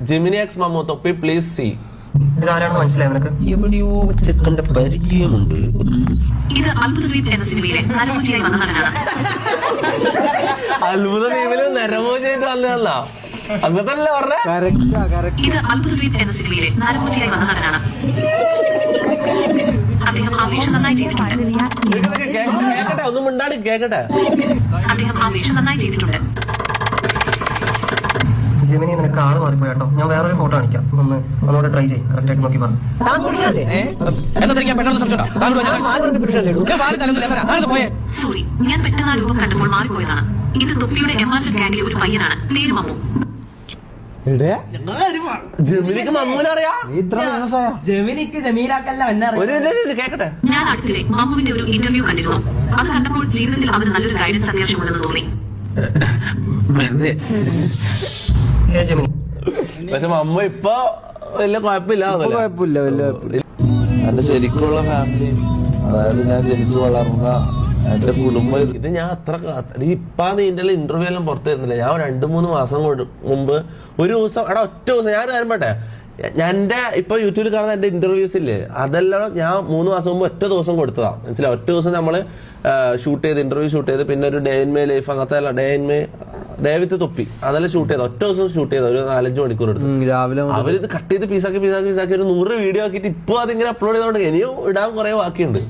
Gemini X Mammu തൊപ്പി please C. ഇതാരാണെന്ന് മനസ്സിലായി നിനക്ക്? എവിടെയോ വെച്ചെത്തേണ്ട പരിചയമുണ്ട്. ഇത് അത്ഭുത ദ്വീപ് എന്ന സിനിമയിലെ നരഭോജിയായി വന്ന നടനാണ്. അത്ഭുത ദ്വീപില് നരഭോജിയായിട്ട് വന്നതല്ല, അങ്ങനത്തല്ലേ പറഞ്ഞേ? ഇത് അത്ഭുത ദ്വീപ് എന്ന സിനിമയിലെ നരഭോജിയായി വന്ന നടനാണ്. അദ്ദേഹം ആ വേഷം നന്നായി ചെയ്തിട്ടുണ്ട്. കേക്കട്ടെ, ഒന്നും മിണ്ടാണ്ട് കേക്കട്ടെ. അദ്ദേഹം ആ വേഷം നന്നായി ചെയ്തിട്ടുണ്ട്. ജെമിനി നിനക്ക് ആള് മാറിപ്പോയി കേട്ടോ. ഞാൻ വേറൊരു ഫോട്ടോ കാണിക്കാം, ഒന്നുകൂടെ ട്രൈ ചെയ്യും. കറക്റ്റ് ആയിട്ട് നോക്കി പറഞ്ഞു. സോറി, ഞാൻ പെട്ടെന്ന് ആ രൂപം കണ്ടപ്പോൾ മാറിപ്പോയതാണ്. ഇത് തൊപ്പിയുടെ എമാസൽ ഗാംഗിലെ ഒരു പയ്യനാണ്, പേര് മമ്മു. ജെമിനിക്ക് മമ്മൂനെ അറിയാ? ജെമിനിക്ക് ജമീലാക്കല്ല എന്നെ കേക്കട്ടെ. ഞാൻ അടുത്തിടെ മമ്മുവിന്റെ ഒരു ഇന്റർവ്യൂ കണ്ടിരുന്നു. അത് കണ്ടപ്പോൾ ജീവിതത്തിൽ അവന് നല്ലൊരു ഗൈഡൻസ് അത്യാവശ്യമുണ്ടെന്ന് തോന്നി. ഹേ ജെമിനി. പക്ഷെ മമ്മ ഇപ്പൊ വലിയ കുഴപ്പമില്ല. എന്റെ ശരിക്കുള്ള ഫാമിലി, അതായത് ഞാൻ ജനിച്ചു വളർന്ന എന്റെ കുടുംബം. ഇത് ഞാൻ അത്ര ഇപ്പൊ നിന്റെ ഇന്റർവ്യൂ എല്ലാം പുറത്തു തരുന്നില്ല. ഞാൻ 2-3 മാസം മുമ്പ് ഒരു ദിവസം ഒറ്റ ദിവസം ഞാൻ കാര്യപ്പെട്ടെ എന്റെ ഇപ്പൊ യൂട്യൂബിൽ കാണുന്ന എന്റെ ഇന്റർവ്യൂസ് ഇല്ലേ, അതെല്ലാം ഞാൻ 3 മാസം മുമ്പ് ഒറ്റ ദിവസം കൊടുത്തതാ. മനസ്സിലായി? ഒറ്റ ദിവസം നമ്മള് ഷൂട്ട് ചെയ്ത് ഇന്റർവ്യൂ ഷൂട്ട് ചെയ്ത്, പിന്നെ ഒരു ഡേ ഇൻ മൈ ലൈഫ് അങ്ങനത്തെ അല്ല, ഡേ ഇൻ മൈ ഡേവിത്ത് തൊപ്പി അതെല്ലാം ഷൂട്ട് ചെയ്ത് ഒറ്റ ദിവസം ഷൂട്ട് ചെയ്ത ഒരു 4-5 മണിക്കൂർ എടുത്തു. അവരിത് കട്ട് ചെയ്ത് പീസാക്കി ഒരു 100 വീഡിയോ ആക്കിയിട്ട് ഇപ്പൊ അതിങ്ങനെ അപ്ലോഡ് ചെയ്തോണ്ട് ഇനിയും ഇടാൻ കുറെ ബാക്കിയുണ്ട്.